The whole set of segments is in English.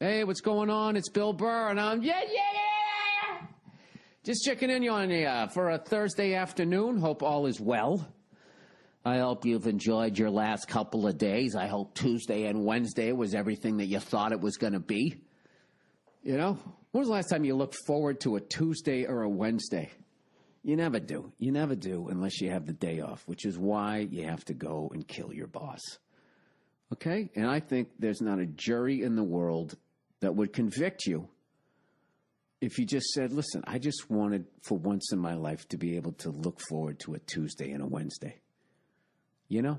Hey, what's going on? It's Bill Burr, and I'm just checking in on you for a Thursday afternoon. Hope all is well. I hope you've enjoyed your last couple of days. I hope Tuesday and Wednesday was everything that you thought it was going to be. You know, when was the last time you looked forward to a Tuesday or a Wednesday? You never do. You never do unless you have the day off, which is why you have to go and kill your boss. Okay? And I think there's not a jury in the world that would convict you if you just said, listen, I just wanted for once in my life to be able to look forward to a Tuesday and a Wednesday. You know?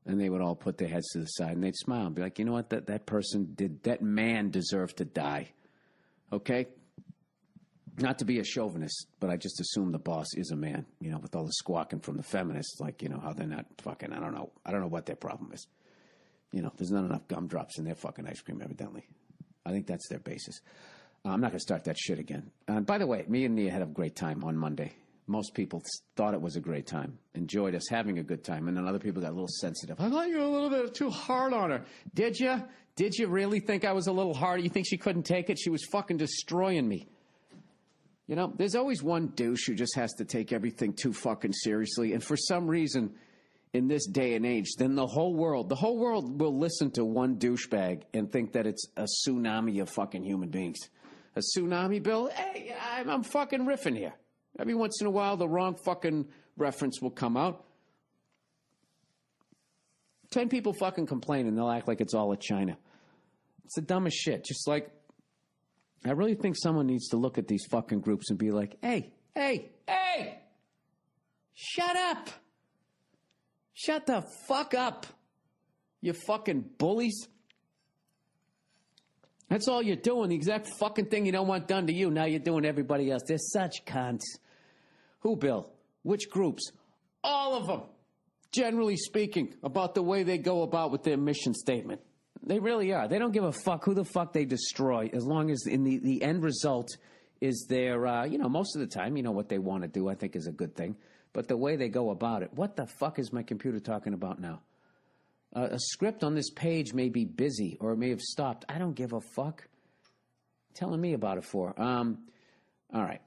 And they would all put their heads to the side and they'd smile and be like, you know what, that man deserved to die. Okay? Not to be a chauvinist, but I just assume the boss is a man, you know, with all the squawking from the feminists, like, you know, how they're not fucking, I don't know what their problem is. You know, there's not enough gumdrops in their fucking ice cream, evidently. I think that's their basis. I'm not going to start that shit again. By the way, me and Nia had a great time on Monday. Most people thought it was a great time, enjoyed us having a good time, and then other people got a little sensitive. I thought you were a little bit too hard on her. Did you? Did you really think I was a little hard? You think she couldn't take it? She was fucking destroying me. You know, there's always one douche who just has to take everything too fucking seriously, and for some reason, in this day and age, then the whole world will listen to one douchebag and think that it's a tsunami of fucking human beings. A tsunami, Bill? Hey, I'm fucking riffing here. Every once in a while, the wrong fucking reference will come out. 10 people fucking complain and they'll act like it's all at China. It's the dumbest shit. Just like, I really think someone needs to look at these fucking groups and be like, hey, shut up. Shut the fuck up, you fucking bullies. That's all you're doing, the exact fucking thing you don't want done to you. Now you're doing to everybody else. They're such cunts. Who, Bill? Which groups? All of them, generally speaking, about the way they go about with their mission statement. They really are. They don't give a fuck who the fuck they destroy, as long as in the end result is their, most of the time, you know, what they want to do, I think, is a good thing. But the way they go about it, what the fuck is my computer talking about now? A script on this page may be busy or it may have stopped. I don't give a fuck. Telling me about it for. All right.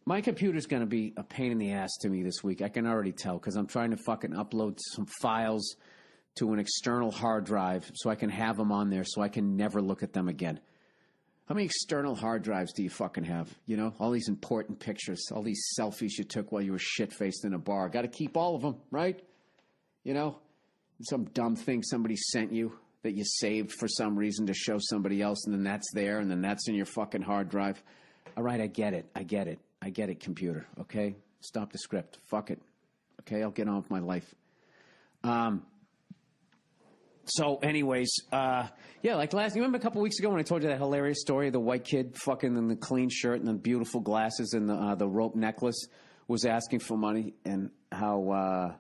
My computer's going to be a pain in the ass to me this week. I can already tell because I'm trying to fucking upload some files to an external hard drive so I can have them on there so I can never look at them again. How many external hard drives do you fucking have? You know, all these important pictures, all these selfies you took while you were shit-faced in a bar. Got to keep all of them, right? You know, some dumb thing somebody sent you that you saved for some reason to show somebody else, and then that's there, and then that's in your fucking hard drive. All right, I get it, computer, okay? Stop the script. Fuck it. Okay, I'll get on with my life. So, anyways, like you remember a couple weeks ago when I told you that hilarious story of the white kid fucking in the clean shirt and the beautiful glasses and the rope necklace was asking for money and how,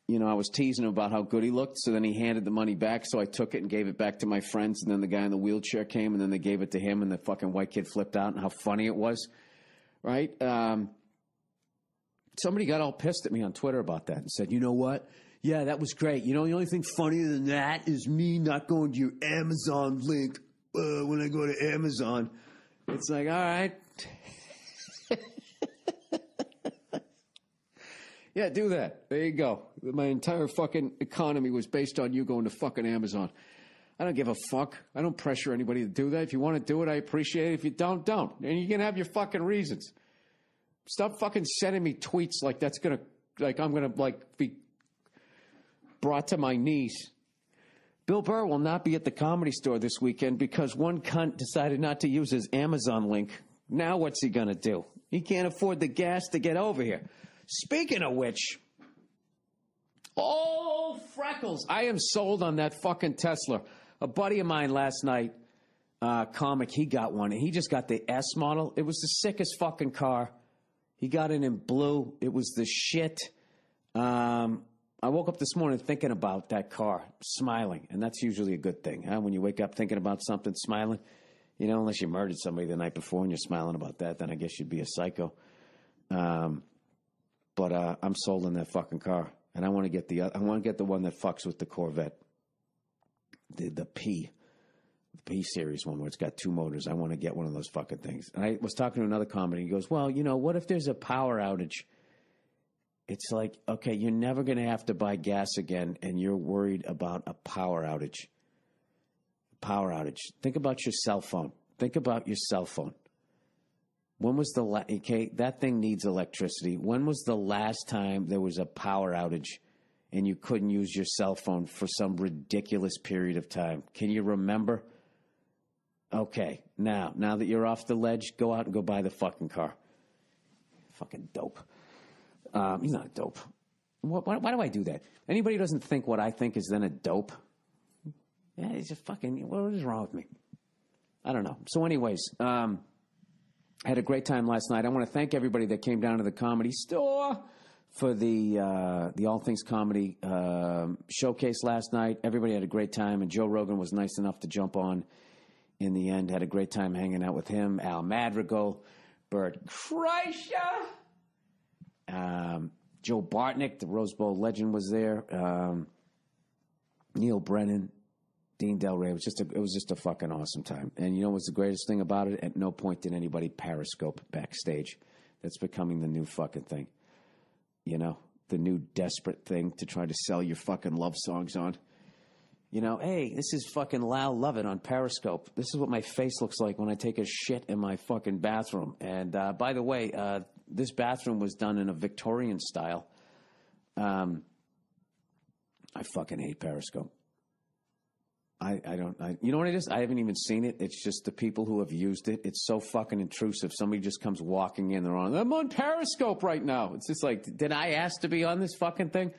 I was teasing him about how good he looked. So then he handed the money back. So I took it and gave it back to my friends. And then the guy in the wheelchair came and then they gave it to him and the fucking white kid flipped out and how funny it was. Right? Somebody got all pissed at me on Twitter about that and said, you know what? Yeah, that was great. You know, the only thing funnier than that is me not going to your Amazon link when I go to Amazon. It's like, all right. Yeah, do that. There you go. My entire fucking economy was based on you going to fucking Amazon. I don't give a fuck. I don't pressure anybody to do that. If you want to do it, I appreciate it. If you don't, don't. And you can have your fucking reasons. Stop fucking sending me tweets like that's going to, like I'm going to, like, be brought to my knees. Bill Burr will not be at the Comedy Store this weekend because one cunt decided not to use his Amazon link. Now what's he going to do? He can't afford the gas to get over here. Speaking of which, oh, Freckles, I am sold on that fucking Tesla. A buddy of mine last night, comic, he got one, and he just got the S model. It was the sickest fucking car. He got it in blue. It was the shit. I woke up this morning thinking about that car, smiling, and that's usually a good thing, huh? When you wake up thinking about something, smiling, you know, unless you murdered somebody the night before and you're smiling about that, then I guess you'd be a psycho. But I'm sold on that fucking car, and I want to get the one that fucks with the Corvette, the P. P-Series one where it's got 2 motors. I want to get one of those fucking things. And I was talking to another comic. He goes, well, what if there's a power outage? It's like, okay, you're never going to have to buy gas again, and you're worried about a power outage. Power outage. Think about your cell phone. Think about your cell phone. When was okay, that thing needs electricity. When was the last time there was a power outage and you couldn't use your cell phone for some ridiculous period of time? Can you remember? Okay, now that you're off the ledge, go out and go buy the fucking car. Fucking dope. He's not a dope. Why do I do that? Anybody who doesn't think what I think is then a dope? Yeah, he's just fucking, what is wrong with me? I don't know. So anyways, I had a great time last night. I want to thank everybody that came down to the Comedy Store for the All Things Comedy showcase last night. Everybody had a great time, and Joe Rogan was nice enough to jump on in the end. Had a great time hanging out with him, Al Madrigal, Bert Kreischer, Joe Bartnick, the Rose Bowl legend, was there. Neil Brennan, Dean Del Rey. It was just a fucking awesome time. And you know what's the greatest thing about it? At no point did anybody Periscope backstage. That's becoming the new fucking thing. The new desperate thing to try to sell your fucking love songs on. Hey, this is fucking Lal Lovett on Periscope. This is what my face looks like when I take a shit in my fucking bathroom. And by the way, this bathroom was done in a Victorian style. I fucking hate Periscope. You know what it is? I haven't even seen it. It's just the people who have used it. It's so fucking intrusive. Somebody just comes walking in. They're on, I'm on Periscope right now. It's just like, did I ask to be on this fucking thing?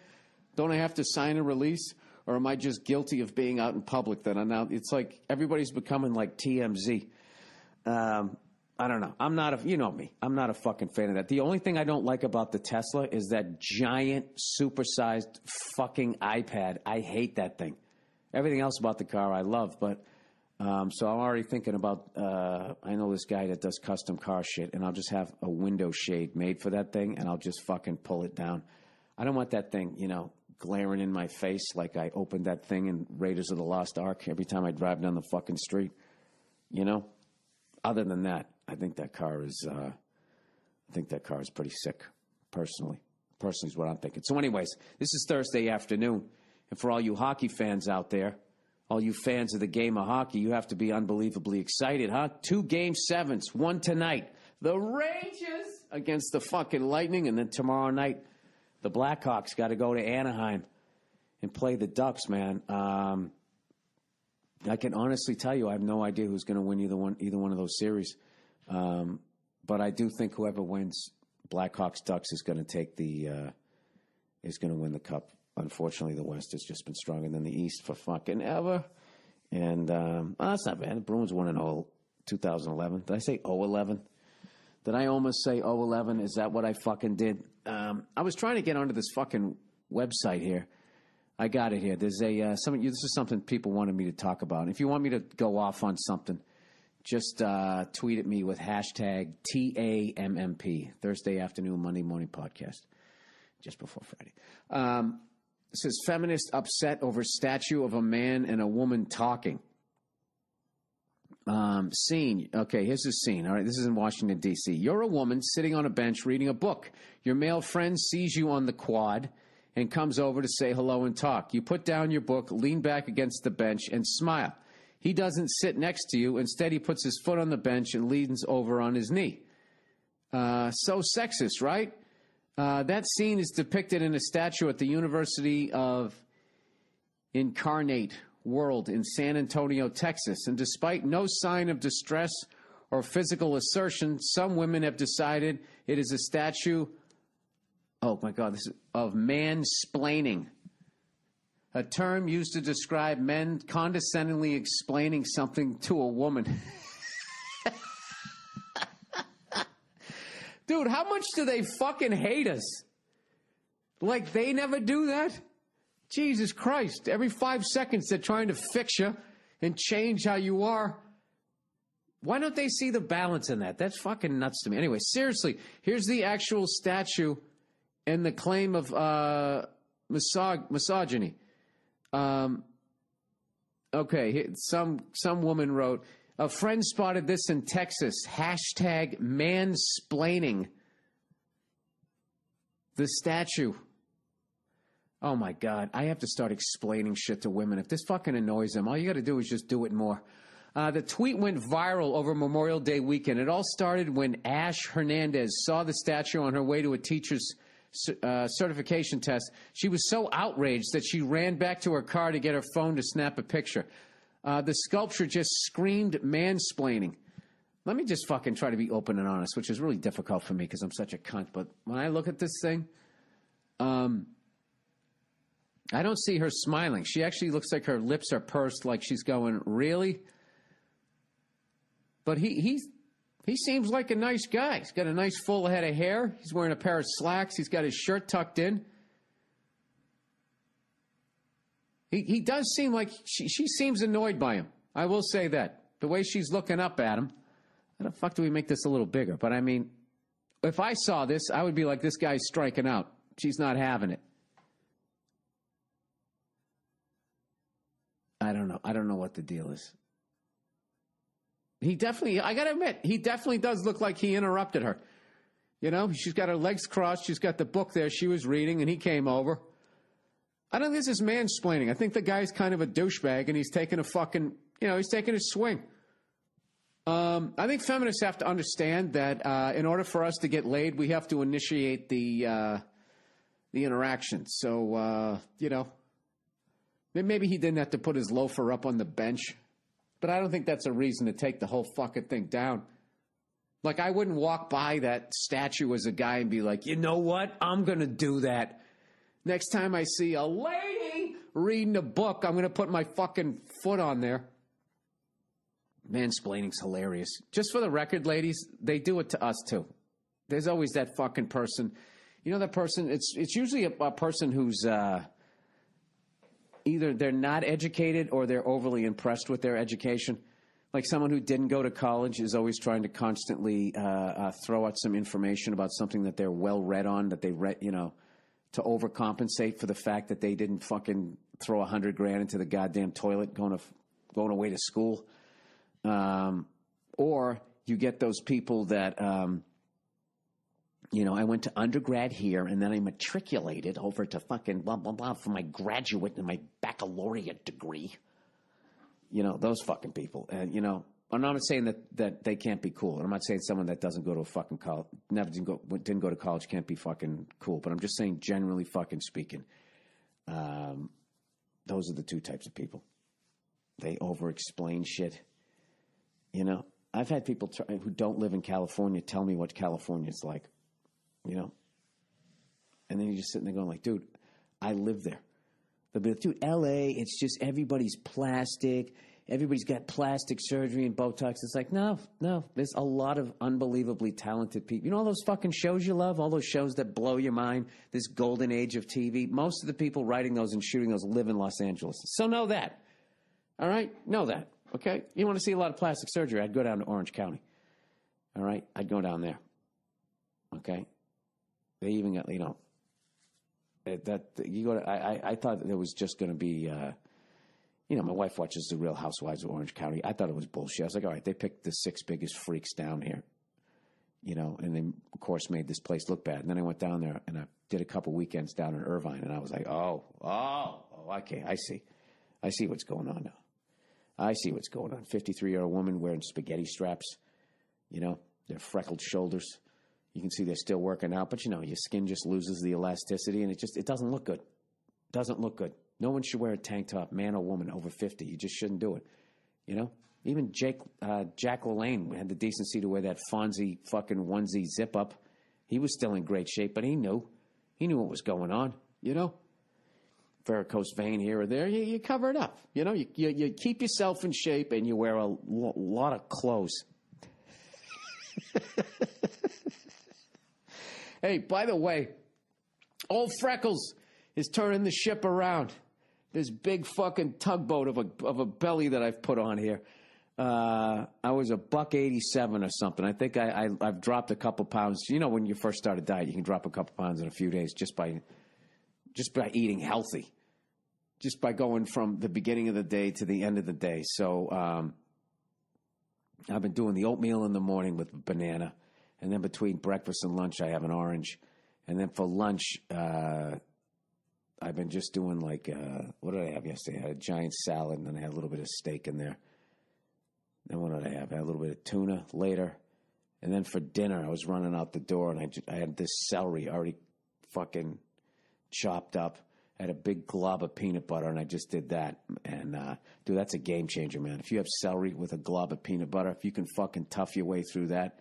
Don't I have to sign a release? Or am I just guilty of being out in public that I'm now? It's like everybody's becoming like TMZ. I don't know. I'm not you know me. I'm not a fucking fan of that. The only thing I don't like about the Tesla is that giant, supersized fucking iPad. I hate that thing. Everything else about the car I love, but so I'm already thinking about, I know this guy that does custom car shit, and I'll just have a window shade made for that thing, and I'll just fucking pull it down. I don't want that thing, glaring in my face like I opened that thing in Raiders of the Lost Ark every time I drive down the fucking street. Other than that, I think that car is pretty sick, personally. Personally is what I'm thinking. So anyways, this is Thursday afternoon. And for all you hockey fans out there, all you fans of the game of hockey, you have to be unbelievably excited, huh? 2 Game 7s, one tonight. The Rangers against the fucking Lightning, and then tomorrow night, the Blackhawks got to go to Anaheim and play the Ducks, man. I can honestly tell you I have no idea who's going to win either one of those series. But I do think whoever wins Blackhawks Ducks is going to win the cup. Unfortunately, the West has just been stronger than the East for fucking ever. And that's not bad. The Bruins won in 2011. Did I say 011? Did I almost say 011? Is that what I fucking did? I was trying to get onto this fucking website here. I got it here. There's this is something people wanted me to talk about. If you want me to go off on something, just tweet at me with hashtag TAMMP, Thursday Afternoon, Monday Morning Podcast, just before Friday. It says, feminist upset over statue of a man and a woman talking. Scene. Okay, here's the scene. All right, this is in Washington, D.C. You're a woman sitting on a bench reading a book. Your male friend sees you on the quad and comes over to say hello and talk. You put down your book, lean back against the bench, and smile. He doesn't sit next to you. Instead, he puts his foot on the bench and leans over on his knee. So sexist, right? That scene is depicted in a statue at the University of Incarnate World in San Antonio, Texas. And despite no sign of distress or physical assertion, some women have decided it is a statue, oh my God, of mansplaining, a term used to describe men condescendingly explaining something to a woman. Dude, how much do they fucking hate us? Like, they never do that? Jesus Christ. Every 5 seconds they're trying to fix you and change how you are. Why don't they see the balance in that? That's fucking nuts to me. Anyway, seriously, here's the actual statue and the claim of misogyny. Okay, some woman wrote, a friend spotted this in Texas. Hashtag mansplaining the statue. Oh, my God. I have to start explaining shit to women. If this fucking annoys them, all you got to do is just do it more. The tweet went viral over Memorial Day weekend. It all started when Ash Hernandez saw the statue on her way to a teacher's certification test. She was so outraged that she ran back to her car to get her phone to snap a picture. The sculpture just screamed mansplaining. Let me just fucking try to be open and honest, which is really difficult for me because I'm such a cunt. But when I look at this thing, I don't see her smiling. She actually looks like her lips are pursed, like she's going, really? But he seems like a nice guy. He's got a nice full head of hair. He's wearing a pair of slacks. He's got his shirt tucked in. He does seem like she seems annoyed by him. I will say that. The way she's looking up at him. How the fuck do we make this a little bigger? But I mean, if I saw this, I would be like, this guy's striking out. She's not having it. I don't know. I don't know what the deal is. He definitely, I got to admit, he definitely does look like he interrupted her. You know, she's got her legs crossed. She's got the book there she was reading, and he came over. I don't think this is mansplaining. I think the guy's kind of a douchebag, and he's taking a fucking, he's taking a swing. I think feminists have to understand that in order for us to get laid, we have to initiate the interaction. So, maybe he didn't have to put his loafer up on the bench. But I don't think that's a reason to take the whole fucking thing down. Like, I wouldn't walk by that statue as a guy and be like, you know what? I'm going to do that. Next time I see a lady reading a book, I'm going to put my fucking foot on there. Mansplaining's hilarious. Just for the record, ladies, they do it to us, too. There's always that fucking person. You know that person? It's usually a person who's... either they're not educated or they're overly impressed with their education. Like someone who didn't go to college is always trying to constantly throw out some information about something that they're well read on, that they read, to overcompensate for the fact that they didn't fucking throw $100,000 into the goddamn toilet going away to school. Or you get those people that, I went to undergrad here, and then I matriculated over to fucking blah, blah, blah for my graduate and my baccalaureate degree. Those fucking people. And, I'm not saying that they can't be cool. And I'm not saying someone that doesn't go to a fucking college, didn't go to college can't be fucking cool. But I'm just saying, generally fucking speaking, those are the two types of people. They over-explain shit. I've had people who don't live in California tell me what California's like. And then you're just sitting there going like, dude, I live there. They'll be like, dude, L.A., it's just everybody's plastic. Everybody's got plastic surgery and Botox. It's like, no. There's a lot of unbelievably talented people. You know all those fucking shows you love? All those shows that blow your mind? This golden age of TV? Most of the people writing those and shooting those live in Los Angeles. So know that. All right? Know that. Okay? You want to see a lot of plastic surgery? I'd go down to Orange County. All right? I'd go down there. Okay? They even got, I thought there was just going to be, my wife watches The Real Housewives of Orange County. I thought it was bullshit. I was like, all right, they picked the 6 biggest freaks down here, and they, of course, made this place look bad. And then I went down there, and I did a couple weekends down in Irvine, and I was like, okay, I see what's going on now. I see what's going on. 53-year-old woman wearing spaghetti straps, their freckled shoulders. You can see they're still working out, but your skin just loses the elasticity, and it doesn't look good. Doesn't look good. No one should wear a tank top, man or woman, over 50. You just shouldn't do it. Even Jack LaLanne had the decency to wear that Fonzie fucking onesie zip up. He was still in great shape, but he knew what was going on. Varicose vein here or there. You cover it up. You keep yourself in shape, and you wear a lot of clothes. Hey, by the way, old Freckles is turning the ship around. This big fucking tugboat of a belly that I've put on here. I was $187 or something. I think I've dropped a couple pounds. When you first start a diet, you can drop a couple pounds in a few days just by eating healthy. just by going from the beginning of the day to the end of the day. So I've been doing the oatmeal in the morning with banana, and then between breakfast and lunch, I have an orange. And then for lunch, I've been just doing like, what did I have yesterday? I had a giant salad, and then I had a little bit of steak in there. Then what did I have? I had a little bit of tuna later. And then for dinner, I was running out the door, and I had this celery already fucking chopped up. I had a big glob of peanut butter, and I just did that. And, dude, that's a game changer, man. If you have celery with a glob of peanut butter, if you can fucking tough your way through that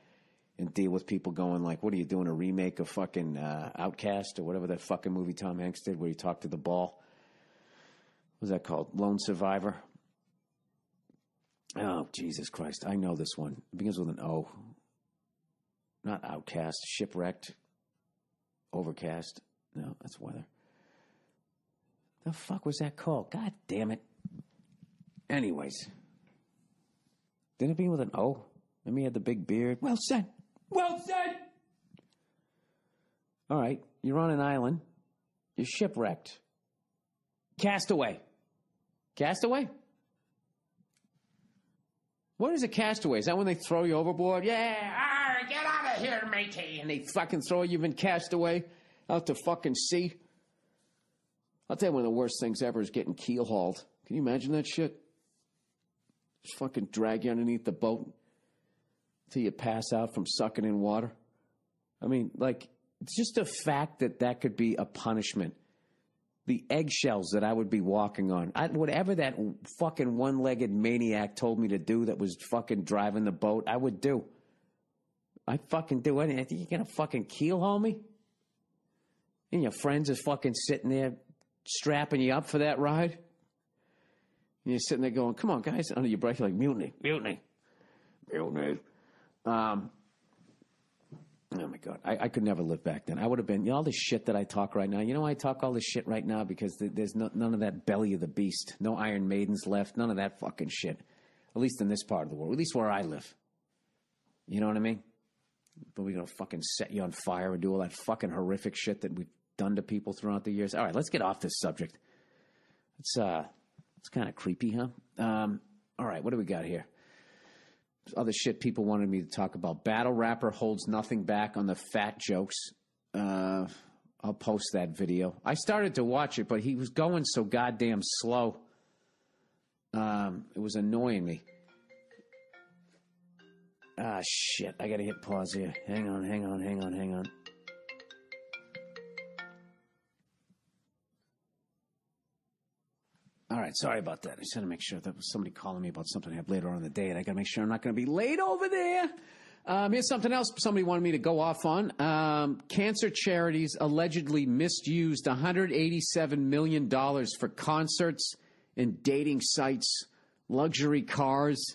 and deal with people going like, what are you doing, a remake of fucking Outcast or whatever that fucking movie Tom Hanks did where he talked to the ball? What was that called? Lone Survivor? Oh, Jesus Christ. I know this one. It begins with an O. Not Outcast. Shipwrecked. Overcast. No, that's weather. The fuck was that called? God damn it. Anyways. Didn't it begin with an O? Maybe he had the big beard. Well said. Well said. All right. You're on an island. You're shipwrecked. Castaway. Castaway? What is a castaway? Is that when they throw you overboard? Yeah, get out of here, matey. And they fucking throw you in castaway out to fucking sea. I'll tell you one of the worst things ever is getting keel hauled. Can you imagine that shit? Just fucking drag you underneath the boat till you pass out from sucking in water. I mean, like, it's just the fact that that could be a punishment. The eggshells that I would be walking on. Whatever that fucking one-legged maniac told me to do that was fucking driving the boat, I would do. I'd fucking do anything. You're going to fucking keel haul me? And your friends are fucking sitting there strapping you up for that ride? And you're sitting there going, come on, guys. Under your breath, you're like, mutiny, mutiny, mutiny. Oh, my God. I could never live back then. I would have been, all this shit that I talk right now. You know why I talk all this shit right now? Because there's none of that belly of the beast. No Iron Maidens left. None of that fucking shit. At least in this part of the world. At least where I live. You know what I mean? But we're going to fucking set you on fire and do all that fucking horrific shit that we've done to people throughout the years. All right, let's get off this subject. It's kind of creepy, huh? All right, what do we got here? Other shit people wanted me to talk about. Battle rapper holds nothing back on the fat jokes. I'll post that video. I started to watch it, but he was going so goddamn slow. It was annoying me. Ah, shit. I gotta hit pause here. Hang on. All right, sorry about that. I just had to make sure that was somebody calling me about something I have later on in the day, and I got to make sure I'm not going to be late over there. Here's something else somebody wanted me to go off on. Cancer charities allegedly misused $187 million for concerts and dating sites, luxury cars.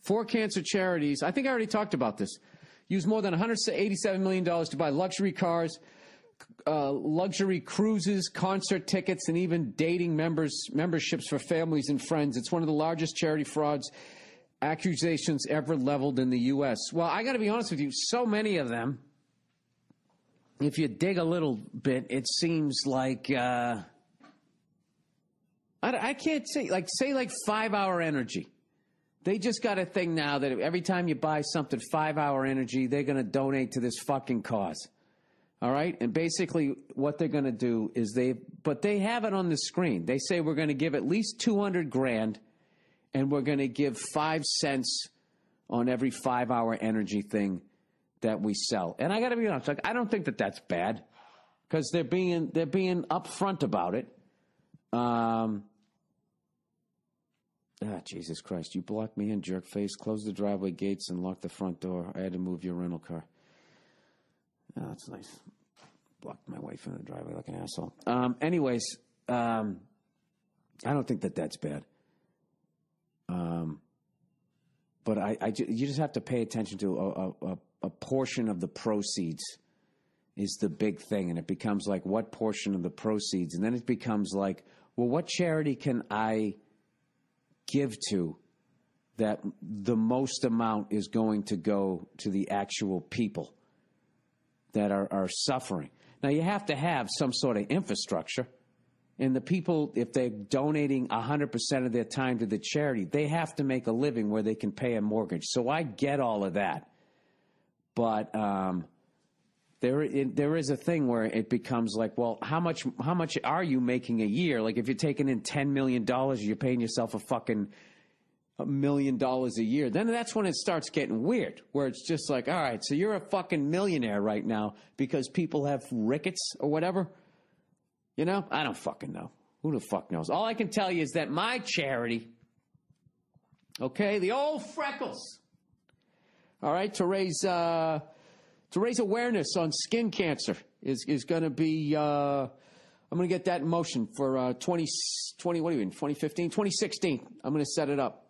4 cancer charities, I think I already talked about this, used more than $187 million to buy luxury cars, luxury cruises, concert tickets, and even dating memberships for families and friends. It's one of the largest charity frauds accusations ever leveled in the U.S. Well, I got to be honest with you, so many of them, if you dig a little bit, it seems like, I can't say, like 5 Hour Energy. They just got a thing now that every time you buy something, 5 Hour Energy, they're going to donate to this fucking cause. All right? And basically what they're going to do is they have it on the screen. They say we're going to give at least $200,000 and we're going to give 5 cents on every 5 Hour Energy thing that we sell. And I got to be honest, I don't think that that's bad because they're being upfront about it. Jesus Christ, you blocked me in, jerk face. Close the driveway gates and lock the front door. I had to move your rental car. Oh, that's nice. Blocked my way from the driveway like an asshole. Anyways, I don't think that that's bad. But you just have to pay attention to a portion of the proceeds is the big thing. And it becomes like, what portion of the proceeds? And then it becomes like, well, what charity can I give to that the most amount is going to go to the actual people that are suffering? Now, you have to have some sort of infrastructure. And the people, if they're donating 100% of their time to the charity, they have to make a living where they can pay a mortgage. So I get all of that. But there is a thing where it becomes like, well, how much are you making a year? Like if you're taking in $10 million, you're paying yourself a fucking $1 million a year. Then that's when it starts getting weird, where it's just like, all right, so you're a fucking millionaire right now because people have rickets or whatever. You know, I don't fucking know. Who the fuck knows? All I can tell you is that my charity, okay, the old Freckles, all right, to raise awareness on skin cancer is going to be, I'm going to get that in motion for 2015, 2016. I'm going to set it up.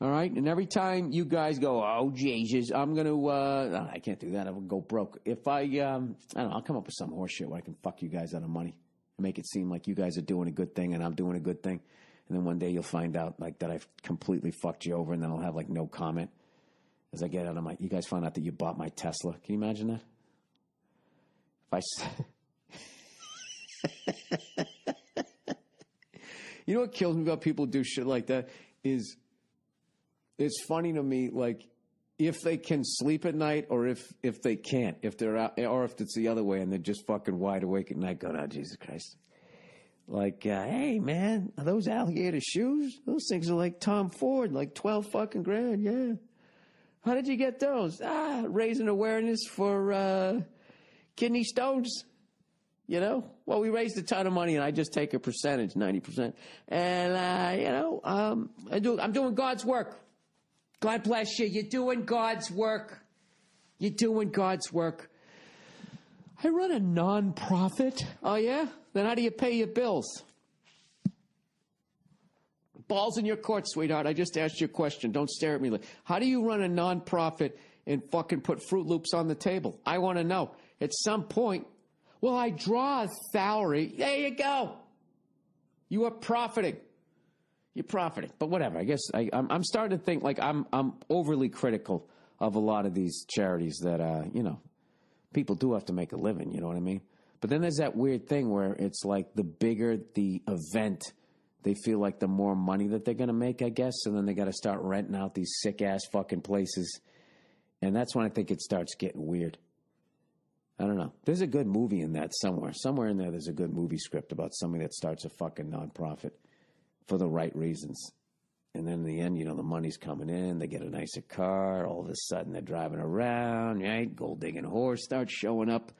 All right, and every time you guys go, oh, Jesus, I'm going to, no, I can't do that. I will go broke. If I don't know, I'll come up with some horse shit where I can fuck you guys out of money and make it seem like you guys are doing a good thing and I'm doing a good thing. And then one day you'll find out, like, that I've completely fucked you over, and then I'll have, like, no comment. As I get out of my, you guys found out that you bought my Tesla. Can you imagine that? You know what kills me about people who do shit like that is it's funny to me, like, if they can sleep at night or if they can't, if they're out, or if it's the other way and they're just fucking wide awake at night going, oh, Jesus Christ. Like, hey, man, are those alligator shoes? Those things are like Tom Ford, like 12 fucking grand, yeah. How did you get those? Raising awareness for kidney stones. You know? Well, we raised a ton of money, and I just take a percentage, 90%. And, you know, I'm doing God's work. God bless you. You're doing God's work. You're doing God's work. I run a nonprofit. Oh, yeah? Then how do you pay your bills? Ball's in your court, sweetheart. I just asked you a question. Don't stare at me. How do you run a nonprofit and fucking put Fruit Loops on the table? I want to know. At some point, well, I draw a salary. There you go. You are profiting. You're profiting. But whatever. I guess I'm starting to think like I'm overly critical of a lot of these charities that, you know, people do have to make a living. You know what I mean? But then there's that weird thing where it's like the bigger the event, they feel like the more money that they're going to make, I guess. And then they got to start renting out these sick-ass fucking places. And that's when I think it starts getting weird. I don't know. There's a good movie in that somewhere. Somewhere in there, there's a good movie script about somebody that starts a fucking nonprofit for the right reasons. And then in the end, you know, the money's coming in. They get a nicer car. All of a sudden, they're driving around, right? Gold-digging horse starts showing up.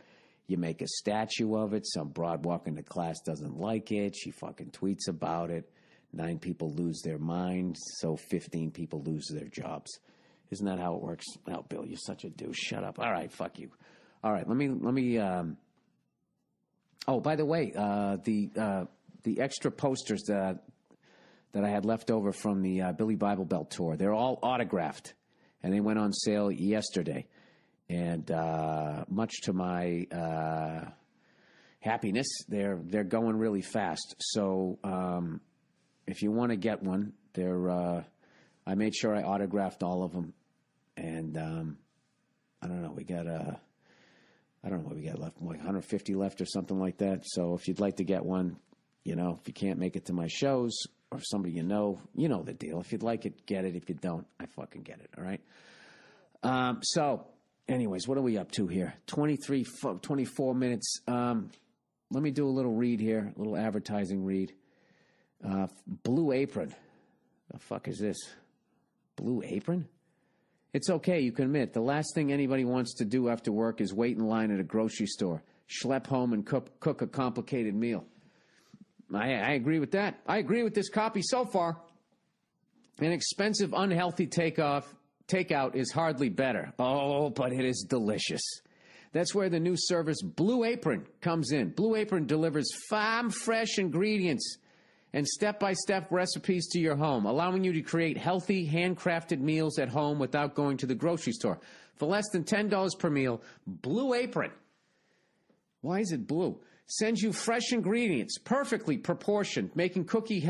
You make a statue of it. Some broad walking to class doesn't like it. She fucking tweets about it. 9 people lose their minds, so 15 people lose their jobs. Isn't that how it works? Oh, Bill, you're such a douche. Shut up. All right, fuck you. All right, let me. Oh, by the way, the extra posters that I had left over from the Billy Bible Belt tour, they're all autographed, and they went on sale yesterday. And much to my happiness, they're going really fast. So if you want to get one, I made sure I autographed all of them. And I don't know, we got I don't know what we got left, like 150 left or something like that. So if you'd like to get one, you know, if you can't make it to my shows or somebody you know the deal. If you'd like it, get it. If you don't, I fucking get it. All right. So. Anyways, what are we up to here? 24 minutes. Let me do a little read here, a little advertising read. Blue Apron. The fuck is this? Blue Apron? It's okay, you can admit. The last thing anybody wants to do after work is wait in line at a grocery store, schlep home and cook a complicated meal. I agree with that. I agree with this copy so far. An expensive, unhealthy takeout is hardly better. Oh, but it is delicious. That's where the new service Blue Apron comes in. Blue Apron delivers farm fresh ingredients and step-by-step recipes to your home, allowing you to create healthy, handcrafted meals at home without going to the grocery store. For less than $10 per meal, Blue Apron, why is it blue, sends you fresh ingredients, perfectly proportioned, making cooking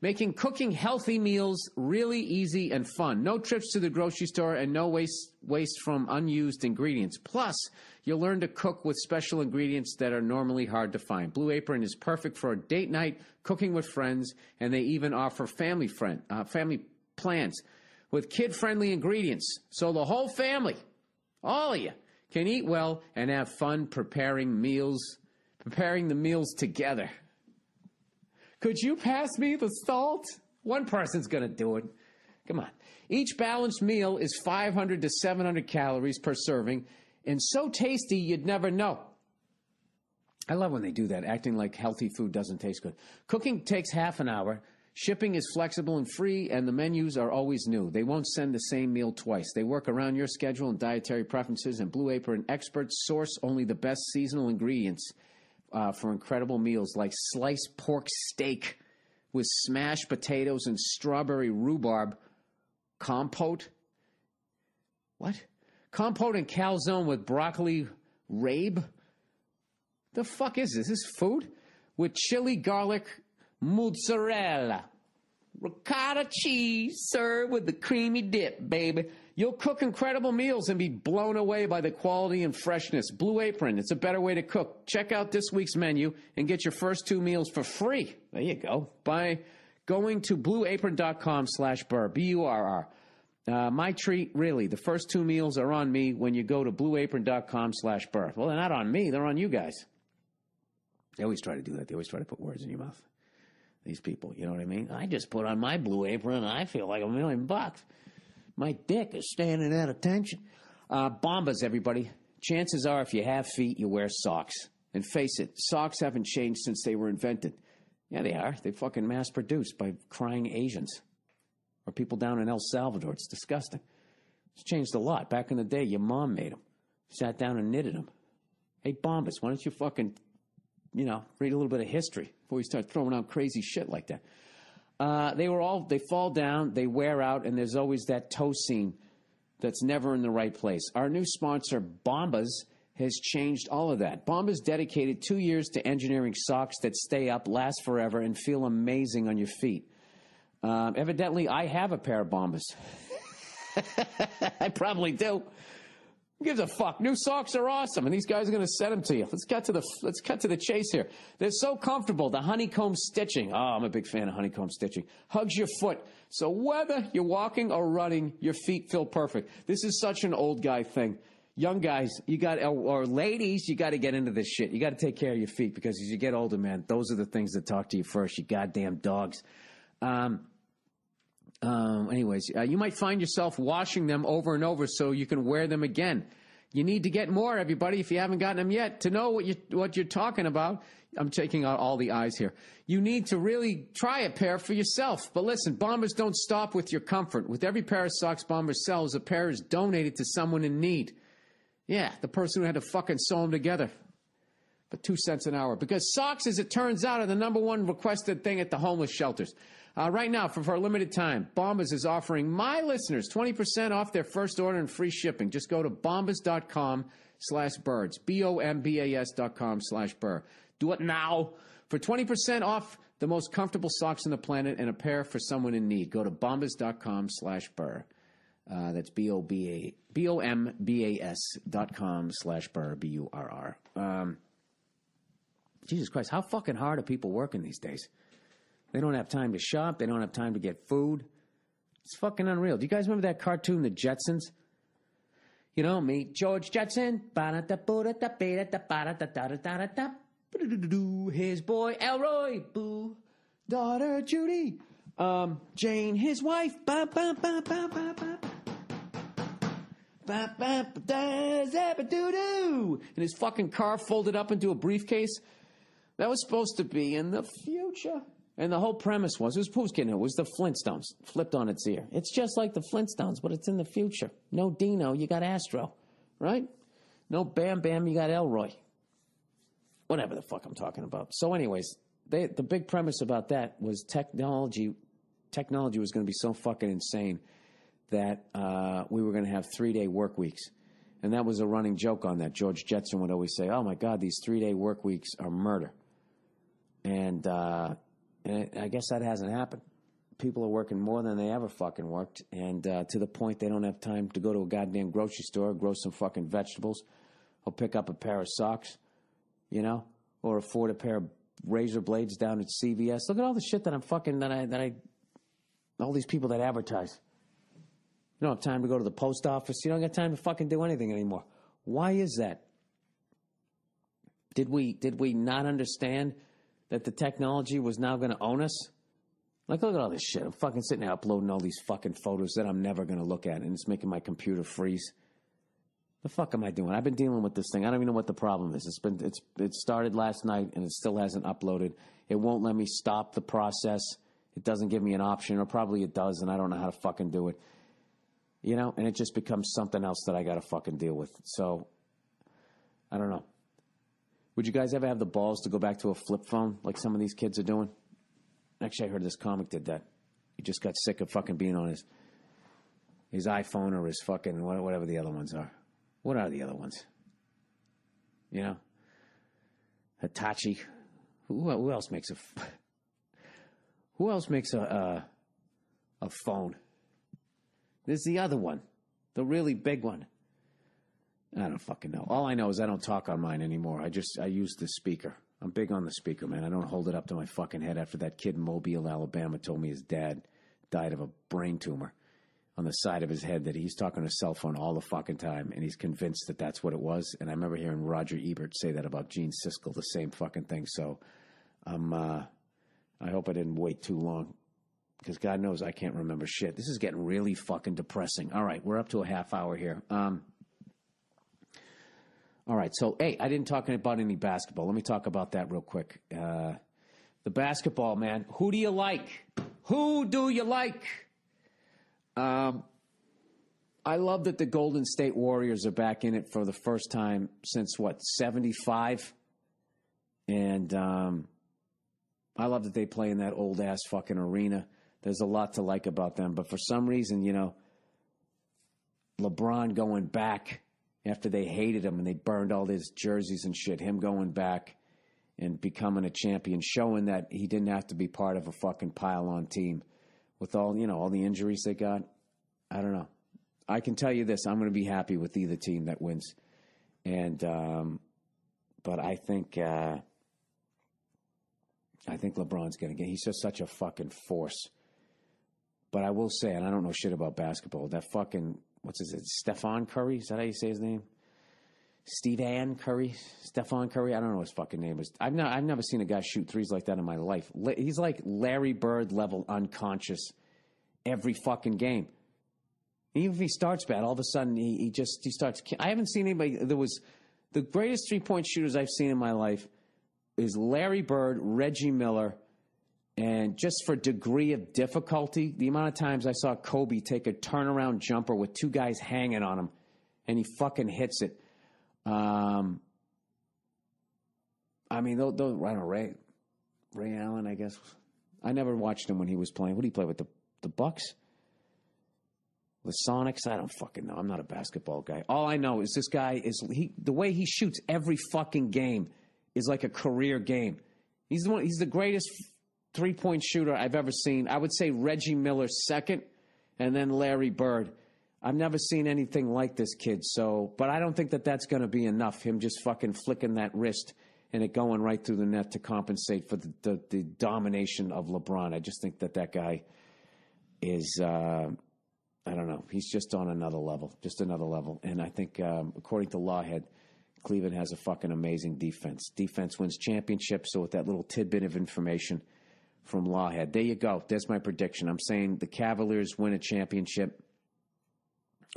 Making cooking healthy meals really easy and fun. No trips to the grocery store and no waste from unused ingredients. Plus, you'll learn to cook with special ingredients that are normally hard to find. Blue Apron is perfect for a date night, cooking with friends, and they even offer family plans with kid-friendly ingredients. So the whole family, all of you, can eat well and have fun preparing the meals together. Could you pass me the salt? One person's going to do it. Come on. Each balanced meal is 500 to 700 calories per serving, and so tasty you'd never know. I love when they do that, acting like healthy food doesn't taste good. Cooking takes half an hour. Shipping is flexible and free, and the menus are always new. They won't send the same meal twice. They work around your schedule and dietary preferences, and Blue Apron experts source only the best seasonal ingredients for incredible meals like sliced pork steak with smashed potatoes and strawberry rhubarb compote. What? Compote and calzone with broccoli rabe? The fuck is this? Is this food? With chili, garlic, mozzarella, ricotta cheese served with the creamy dip, baby. You'll cook incredible meals and be blown away by the quality and freshness. Blue Apron, it's a better way to cook. Check out this week's menu and get your first 2 meals for free. There you go. By going to blueapron.com/Burr, B-U-R-R. My treat, really, the first 2 meals are on me when you go to blueapron.com/Burr. Well, they're not on me. They're on you guys. They always try to do that. They always try to put words in your mouth. These people, you know what I mean? I just put on my Blue Apron and I feel like $1 million. My dick is standing at attention. Bombas, everybody. Chances are if you have feet, you wear socks. And face it, socks haven't changed since they were invented. Yeah, they are. They fucking mass-produced by crying Asians. Or people down in El Salvador. It's disgusting. It's changed a lot. Back in the day, your mom made them. Sat down and knitted them. Hey, Bombas, why don't you fucking, read a little bit of history before you start throwing out crazy shit like that. They fall down, they wear out, and there's always that toe seam that's never in the right place. Our new sponsor, Bombas, has changed all of that. Bombas dedicated 2 years to engineering socks that stay up, last forever, and feel amazing on your feet. Evidently, I have a pair of Bombas. I probably do. Who gives a fuck? New socks are awesome, and these guys are going to send them to you. Let's cut to the chase here. They're so comfortable. The honeycomb stitching. Oh, I'm a big fan of honeycomb stitching. Hugs your foot. So whether you're walking or running, your feet feel perfect. This is such an old guy thing. Young guys, or ladies, you got to get into this shit. You got to take care of your feet because as you get older, man, those are the things that talk to you first. You goddamn dogs. You might find yourself washing them over and over so you can wear them again. You need to get more, everybody, if you haven't gotten them yet. To know what you're talking about, I'm taking out all the eyes here. You need to really try a pair for yourself. But listen, Bombers don't stop with your comfort. With every pair of socks Bombers sells, a pair is donated to someone in need. Yeah, the person who had to fucking sew them together. For 2 cents an hour. Because socks, as it turns out, are the #1 requested thing at the homeless shelters. Right now, for a limited time, Bombas is offering my listeners 20% off their first order and free shipping. Just go to bombas.com/birds. BOMBAS.com/Burr. Do it now for 20% off the most comfortable socks on the planet and a pair for someone in need. Go to bombas.com/Burr. That's BOMBAS.com/Burr. BURR. Jesus Christ, how fucking hard are people working these days? They don't have time to shop. They don't have time to get food. It's fucking unreal. Do you guys remember that cartoon, The Jetsons? Meet George Jetson. His boy Elroy. Boo. Daughter Judy. Jane, his wife. And his fucking car folded up into a briefcase. That was supposed to be in the future. And the whole premise was, who's kidding? It was the Flintstones, flipped on its ear. It's just like the Flintstones, but it's in the future. No Dino, you got Astro, right? No Bam Bam, you got Elroy. Whatever the fuck I'm talking about. So anyways, the big premise about that was technology was going to be so fucking insane that we were going to have 3-day work weeks. And that was a running joke on that. George Jetson would always say, oh my God, these 3-day work weeks are murder. And And I guess that hasn't happened. People are working more than they ever fucking worked, and to the point they don't have time to go to a goddamn grocery store, grow some fucking vegetables, or pick up a pair of socks, you know, or afford a pair of razor blades down at CVS. Look at all the shit that I'm fucking all these people that advertise. You don't have time to go to the post office. You don't got time to fucking do anything anymore. Why is that? Did we not understand that the technology was now going to own us? Like, look at all this shit. I'm fucking sitting there uploading all these fucking photos that I'm never going to look at, and it's making my computer freeze. The fuck am I doing? I've been dealing with this thing. I don't even know what the problem is. It started last night, and it still hasn't uploaded. It won't let me stop the process. It doesn't give me an option, or probably it does, and I don't know how to fucking do it. You know, and it just becomes something else that I got to fucking deal with. So, I don't know. Would you guys ever have the balls to go back to a flip phone like some of these kids are doing? Actually, I heard this comic did that. He just got sick of fucking being on his iPhone or his fucking whatever the other ones are. What are the other ones? You know, Hitachi. Who else makes a phone? There's the other one, the really big one. I don't fucking know. All I know is I don't talk on mine anymore. I use the speaker. I'm big on the speaker, man. I don't hold it up to my fucking head after that kid in Mobile, Alabama told me his dad died of a brain tumor on the side of his head, that he's talking on a cell phone all the fucking time, and he's convinced that that's what it was. And I remember hearing Roger Ebert say that about Gene Siskel, the same fucking thing. So I hope I didn't wait too long, because God knows I can't remember shit. This is getting really fucking depressing. All right, we're up to a half hour here. All right, so, hey, I didn't talk about any basketball. Let me talk about that real quick. The basketball, man. Who do you like? Who do you like? I love that the Golden State Warriors are back in it for the first time since, 75? And I love that they play in that old-ass fucking arena. There's a lot to like about them. But for some reason, you know, LeBron going back after they hated him and they burned all his jerseys and shit, him going back and becoming a champion, showing that he didn't have to be part of a fucking pile-on team with all, you know, all the injuries they got. I don't know. I can tell you this, I'm going to be happy with either team that wins. And, but I think LeBron's going to get, he's just such a fucking force. But I will say, and I don't know shit about basketball, that fucking, what's his name? Stephon Curry? Is that how you say his name? Stephon Curry? Stephon Curry? I don't know what his fucking name is. I've never seen a guy shoot threes like that in my life. He's like Larry Bird level unconscious every fucking game. Even if he starts bad, all of a sudden he starts. I haven't seen anybody. There was the greatest 3-point shooters I've seen in my life is Larry Bird, Reggie Miller, and just for degree of difficulty, the amount of times I saw Kobe take a turnaround jumper with two guys hanging on him, and he fucking hits it. I mean, I don't know, Ray Allen, I guess. I never watched him when he was playing. What did he play with, the Bucks? The Sonics? I don't fucking know. I'm not a basketball guy. All I know is this guy the way he shoots every fucking game is like a career game. He's the greatest 3-point shooter I've ever seen. I would say Reggie Miller second, and then Larry Bird. I've never seen anything like this kid. But I don't think that that's going to be enough. Him just fucking flicking that wrist and it going right through the net to compensate for the domination of LeBron. I just think that guy is, I don't know. He's just on another level, And I think, according to Lawhead, Cleveland has a fucking amazing defense. Defense wins championships. So with that little tidbit of information from Lawhead, there you go. There's my prediction. I'm saying the Cavaliers win a championship.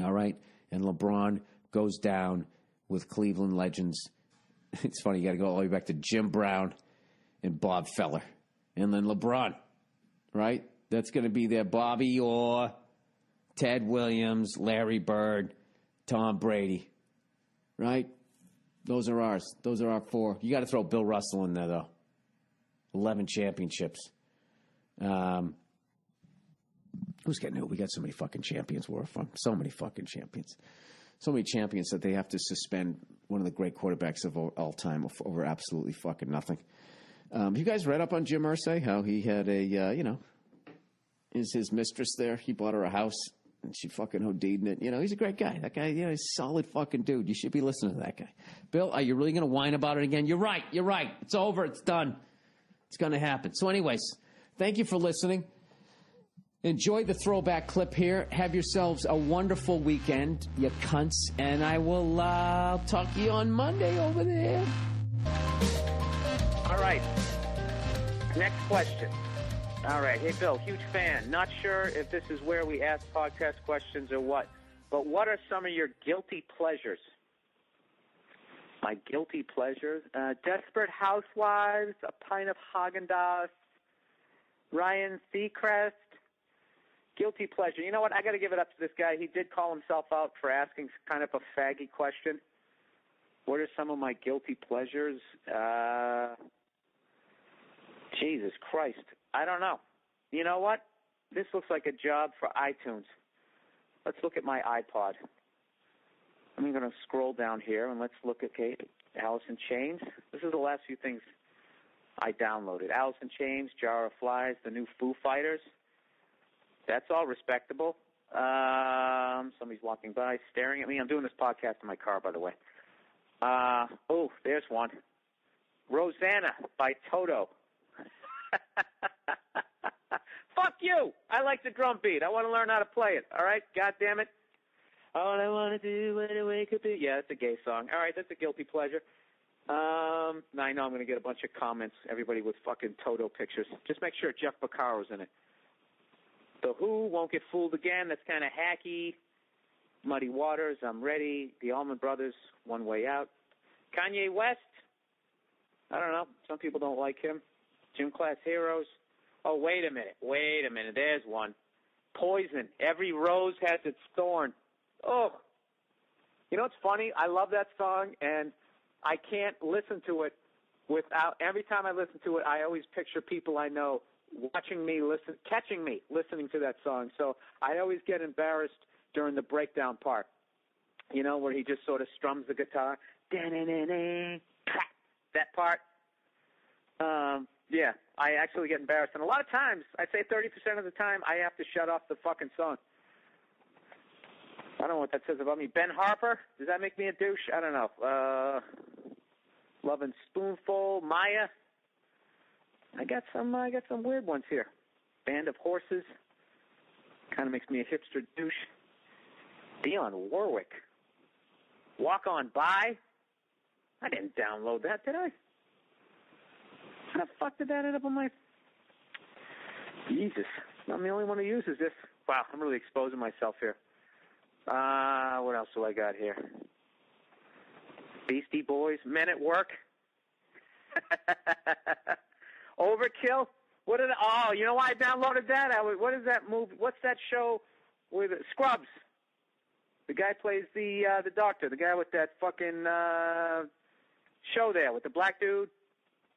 All right. And LeBron goes down with Cleveland legends. It's funny. You got to go all the way back to Jim Brown and Bob Feller. And then LeBron, right? That's going to be there. Bobby Orr, Ted Williams, Larry Bird, Tom Brady, right? Those are ours. Those are our 4. You got to throw Bill Russell in there, though. 11 championships. Who's getting who? We got so many fucking champions where we're from. So many fucking champions. So many champions that they have to suspend one of the great quarterbacks of all time over absolutely fucking nothing. You guys read up on Jim Irsay, how he had is his mistress there. He bought her a house, and she fucking OD'd in it. He's a great guy. That guy, he's a solid fucking dude. You should be listening to that guy. Bill, are you really going to whine about it again? You're right. It's over. It's done. It's going to happen. So anyways, thank you for listening. Enjoy the throwback clip here. Have yourselves a wonderful weekend, you cunts. And I will talk to you on Monday over there. All right. Next question. All right. Hey, Bill, huge fan. Not sure if this is where we ask podcast questions or what, but what are some of your guilty pleasures? My guilty pleasures? Desperate Housewives, a pint of Haagen-Dazs, Ryan Seacrest. Guilty pleasure. You know what? I got to give it up to this guy. He did call himself out for asking kind of a faggy question. What are some of my guilty pleasures? Jesus Christ. I don't know. You know what? This looks like a job for iTunes. Let's look at my iPod. I'm going to scroll down here and let's look at Alice in Chains. This is the last few things I downloaded. Alice in Chains, Jar of Flies, the new Foo Fighters. That's all respectable. Somebody's walking by, staring at me. I'm doing this podcast in my car, by the way. There's one. Rosanna by Toto. Fuck you! I like the drum beat. I want to learn how to play it. All right? God damn it. All I want to do when I wake up is... Yeah, it's a gay song. All right, that's a guilty pleasure. I know I'm going to get a bunch of comments, everybody with fucking Toto pictures. Just make sure Jeff Porcaro's in it. The Who, Won't Get Fooled Again. That's kind of hacky. Muddy Waters, I'm Ready. The Allman Brothers, One Way Out. Kanye West. I don't know. Some people don't like him. Gym Class Heroes. Oh, wait a minute. There's one. Poison. Every rose has its thorn. Oh. You know what's funny? I love that song, and I can't listen to it without... Every time I listen to it, I always picture people I know catching me listening to that song. So I always get embarrassed during the breakdown part, where he just sort of strums the guitar. That part. Yeah, I actually get embarrassed. And a lot of times, I'd say 30% of the time, I have to shut off the fucking song. I don't know what that says about me. Ben Harper, does that make me a douche? I don't know. Lovin' Spoonful, Maya. I got some weird ones here. Band of Horses. Kind of makes me a hipster douche. Dionne Warwick. Walk On By. I didn't download that, did I? How the fuck did that end up on my... Jesus. I'm the only one who uses this. Wow, I'm really exposing myself here. What else do I got here? Beastie Boys. Men at Work. Overkill. You know why I downloaded that? What is that movie? What's that show with Scrubs? The guy plays the doctor. The guy with that fucking show there with the black dude.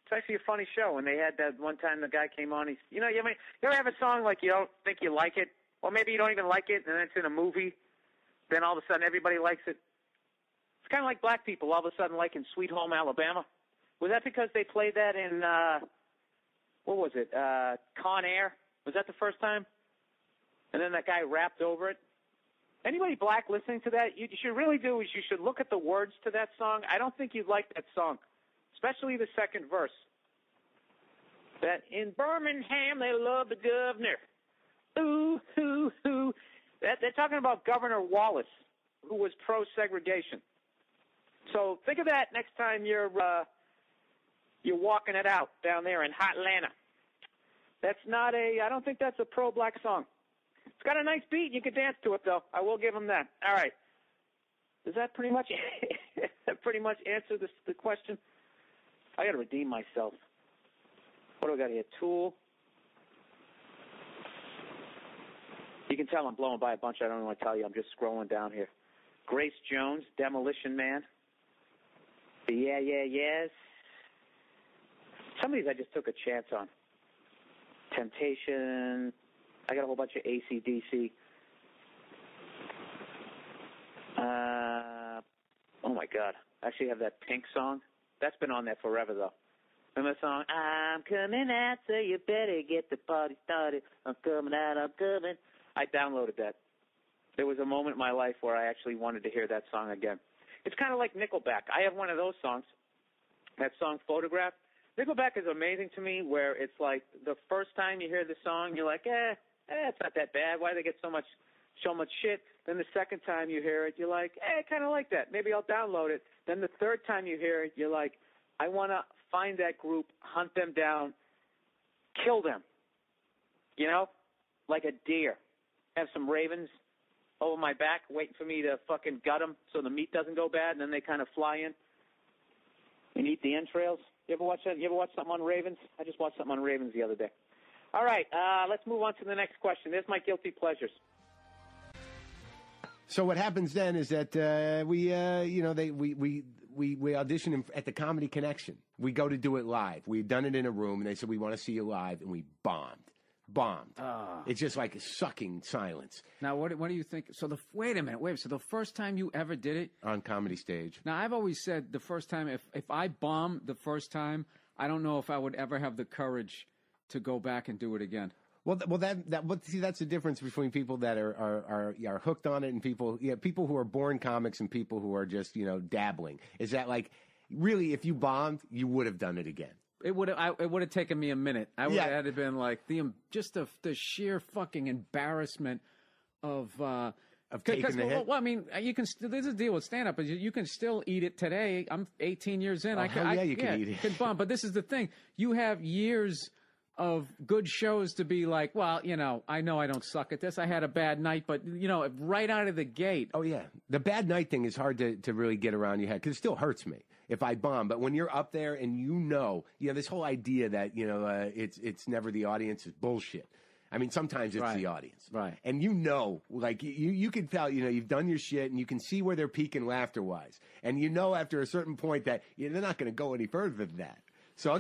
It's actually a funny show. And they had that one time the guy came on. You ever have a song like you don't think you like it, or maybe you don't even like it, and then it's in a movie. Then all of a sudden everybody likes it. It's kind of like black people all of a sudden liking Sweet Home Alabama. Was that because they played that in, what was it, Con Air? Was that the first time? And then that guy rapped over it. Anybody black listening to that, you should really do is you should look at the words to that song. I don't think you'd like that song, especially the second verse. That in Birmingham they love the governor. Ooh, ooh, ooh. They're talking about Governor Wallace, who was pro-segregation. So think of that next time you're walking it out down there in Hotlanta. I don't think that's a pro-black song. It's got a nice beat. You can dance to it, though. I will give them that. All right. Does that pretty much answer the question? I got to redeem myself. What do I got here? Tool. You can tell I'm blowing by a bunch. I don't want to tell you. I'm just scrolling down here. Grace Jones, Demolition Man. Yeah, yes. Some of these I just took a chance on. Temptation. I got a whole bunch of AC/DC. Oh, my God. I actually have that Pink song. That's been on there forever, though. Remember the song, I'm coming out, so you better get the party started. I'm coming out, I'm coming. I downloaded that. There was a moment in my life where I actually wanted to hear that song again. It's kind of like Nickelback. I have one of those songs, that song Photograph. Nickelback is amazing to me where it's like the first time you hear the song, you're like, it's not that bad. Why do they get so much shit? Then the second time you hear it, you're like, I kind of like that. Maybe I'll download it. Then the third time you hear it, you're like, I want to find that group, hunt them down, kill them, like a deer. Have some ravens over my back waiting for me to fucking gut them so the meat doesn't go bad, and then they kind of fly in and eat the entrails. You ever watch that? You ever watch something on ravens? I just watched something on ravens the other day. All right, let's move on to the next question. There's my guilty pleasures. So what happens then is that we audition at the Comedy Connection. We go to do it live. We've done it in a room, and they said, we want to see you live, and we bombed. It's just like sucking silence. Now, what do you think? So wait a minute. So the first time you ever did it on Comedy Stage. Now, I've always said the first time, if I bomb the first time, I don't know if I would ever have the courage to go back and do it again. Well, that's the difference between people that are hooked on it and people who are born comics and people who are just dabbling. Is that like really, if you bombed, you would have done it again? It would have taken me a minute. I would have had to been like the sheer fucking embarrassment of taking the hit. Well, I mean, you can. There's a deal with stand-up, but you can still eat it today. I'm 18 years in. You can eat it. Can bomb. But this is the thing. You have years of good shows to be like, well, I know I don't suck at this. I had a bad night, but right out of the gate. Oh yeah, the bad night thing is hard to really get around your head because it still hurts me if I bomb. But when you're up there and this whole idea that it's never the audience is bullshit. I mean, sometimes it's the audience, right? And like you can tell, you've done your shit, and you can see where they're peaking laughter wise, and after a certain point that they're not going to go any further than that. So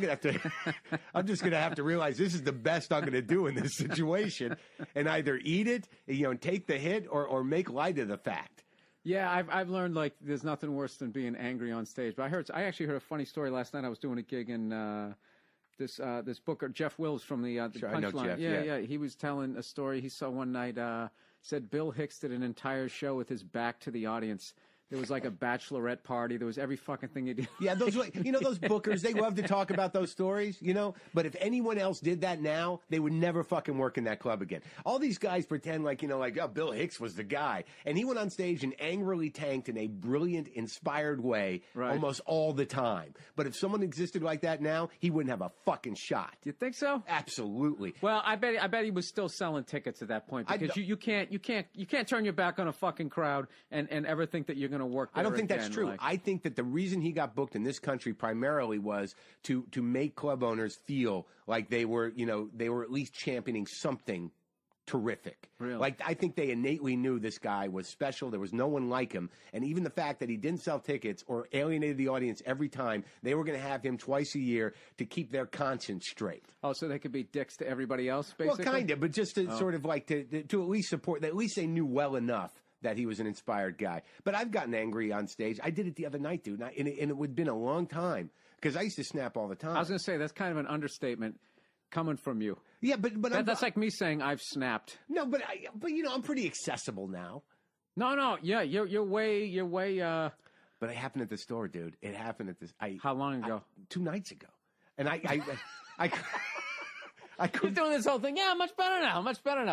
I'm just gonna have to realize this is the best I'm gonna do in this situation, and either eat it, and take the hit, or make light of the fact. Yeah, I've learned like there's nothing worse than being angry on stage. But I actually heard a funny story last night. I was doing a gig in this booker Jeff Wills from the Punchline. I know Jeff, yeah. He was telling a story he saw one night. Said Bill Hicks did an entire show with his back to the audience. There was like a bachelorette party. There was every fucking thing he did. Yeah, those bookers, they love to talk about those stories, But if anyone else did that now, they would never fucking work in that club again. All these guys pretend like, Bill Hicks was the guy. And he went on stage and angrily tanked in a brilliant, inspired way almost all the time. But if someone existed like that now, he wouldn't have a fucking shot. You think so? Absolutely. Well, I bet he was still selling tickets at that point because you can't turn your back on a fucking crowd and ever think that you're going to work there. I don't think again, that's true. I think that the reason he got booked in this country primarily was to make club owners feel like they were at least championing something terrific. Really? Like, I think they innately knew this guy was special. There was no one like him. And even the fact that he didn't sell tickets or alienated the audience every time, they were going to have him twice a year to keep their conscience straight. Oh, so they could be dicks to everybody else, basically? Well, kind of, but just to sort of like to at least support, at least they knew well enough that he was an inspired guy. But I've gotten angry on stage. I did it the other night, dude, and it would have been a long time because I used to snap all the time. I was going to say, that's kind of an understatement coming from you. Yeah, but that's like me saying I've snapped. No, but I'm pretty accessible now. No, yeah, you're way. But it happened at the store, dude. It happened at this. How long ago? 2 nights ago, and I You're doing this whole thing. Yeah, much better now.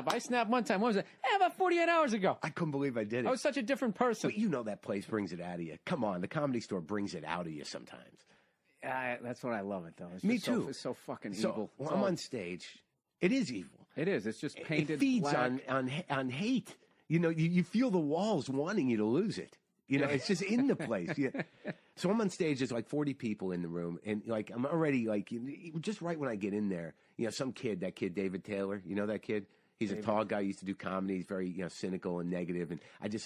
I snapped one time. What was it? About 48 hours ago. I couldn't believe I did it. I was such a different person. But that place brings it out of you. Come on, the Comedy Store brings it out of you sometimes. That's what I love it, though. Me too. It's so fucking evil. When I'm on stage, it is evil. It is. It's just painted It feeds black. on hate. You feel the walls wanting you to lose it. It's just in the place. Yeah. So I'm on stage. There's like 40 people in the room, and like I'm already like just right when I get in there, some kid, that kid David Taylor, that kid. He's a tall guy. He used to do comedy. He's very cynical and negative, and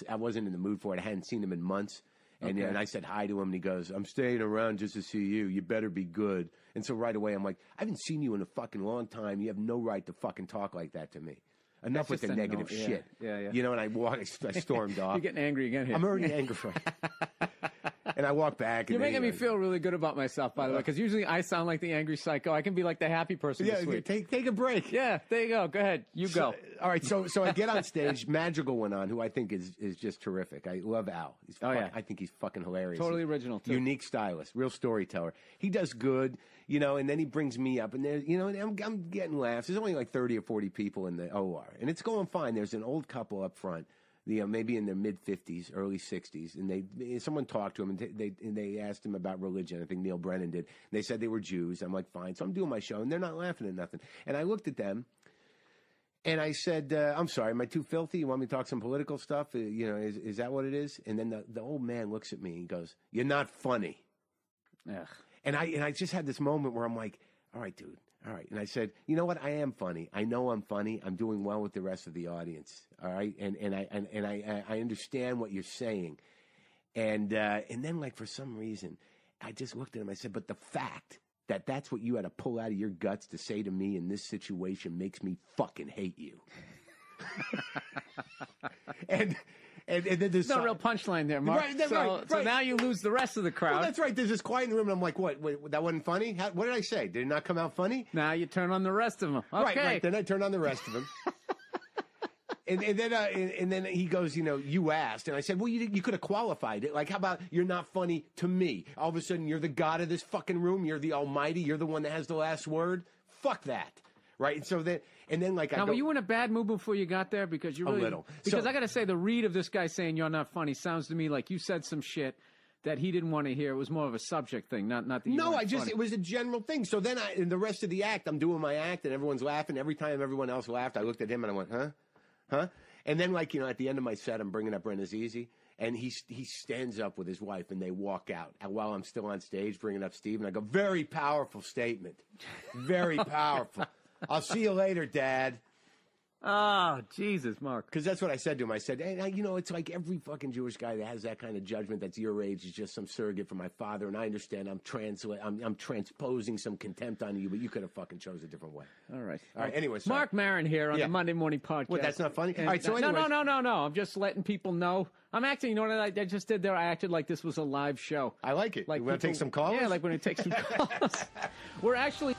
I wasn't in the mood for it. I hadn't seen him in months. And, and I said hi to him, and he goes, "I'm staying around just to see you. You better be good." And so right away, I'm like, "I haven't seen you in a fucking long time. You have no right to fucking talk like that to me. Enough with the negative shit." Yeah. And I stormed off. You're getting angry again here. I'm already angry. And I walk back. You're making me feel really good about myself, by the way, because usually I sound like the angry psycho. I can be like the happy person this week. Take a break. Yeah, there you go. Go ahead. You go. All right, so I get on stage. Madrigal went on, who I think is just terrific. I love Al. I think he's fucking hilarious. Totally original, too. Unique stylist, real storyteller. He does good, and then he brings me up, and there, and I'm getting laughs. There's only like 30 or 40 people in the OR, and it's going fine. There's an old couple up front. Maybe in their mid-50s, early 60s, and someone talked to him, and they asked him about religion. I think Neil Brennan did. And they said they were Jews. I'm like, fine. So I'm doing my show, and they're not laughing at nothing. And I looked at them, and I said, I'm sorry, am I too filthy? You want me to talk some political stuff? Is that what it is? And then the old man looks at me and goes, "You're not funny." Ugh. And I just had this moment where I'm like, all right, dude. All right. And I said, you know what? I am funny. I know I'm funny. I'm doing well with the rest of the audience. All right. And I understand what you're saying. And then, like, for some reason, I just looked at him. I said, but the fact that that's what you had to pull out of your guts to say to me in this situation makes me fucking hate you. And then there's no real punchline there, Mark. Right. So now you lose the rest of the crowd. Well, that's right. There's this quiet in the room, and I'm like, what? Wait, that wasn't funny? What did I say? Did it not come out funny? Now you turn on the rest of them. Okay. Right. Then I turn on the rest of them. And then he goes, you asked. And I said, well, you could have qualified it. Like, how about you're not funny to me? All of a sudden, you're the god of this fucking room. You're the almighty. You're the one that has the last word. Fuck that. Right? And so then, like, now, were you in a bad mood before you got there? Because you really, a little. Because I got to say, the read of this guy saying you're not funny sounds to me like you said some shit that he didn't want to hear. It was more of a subject thing, not that you weren't funny. It was a general thing. So then in the rest of the act, I'm doing my act, and everyone's laughing. Every time everyone else laughed, I looked at him and I went, huh? And then, like, at the end of my set, I'm bringing up Brenda Zizi, and he stands up with his wife, and they walk out. And while I'm still on stage, bringing up Steve, and I go, very powerful statement. Very powerful. I'll see you later, Dad. Oh, Jesus, Mark. Because that's what I said to him. I said, hey, it's like every fucking Jewish guy that has that kind of judgment that's your age is just some surrogate for my father, and I understand I'm transposing some contempt on you, but you could have fucking chose a different way. All right. Anyway, Mark Maron here on the Monday Morning Podcast. Well, that's not funny? All right, so anyways. No. I'm just letting people know. I'm acting, you know what I just did there? I acted like this was a live show. I like it. Like, you want to take some calls? Yeah, like when we take some calls. We're actually...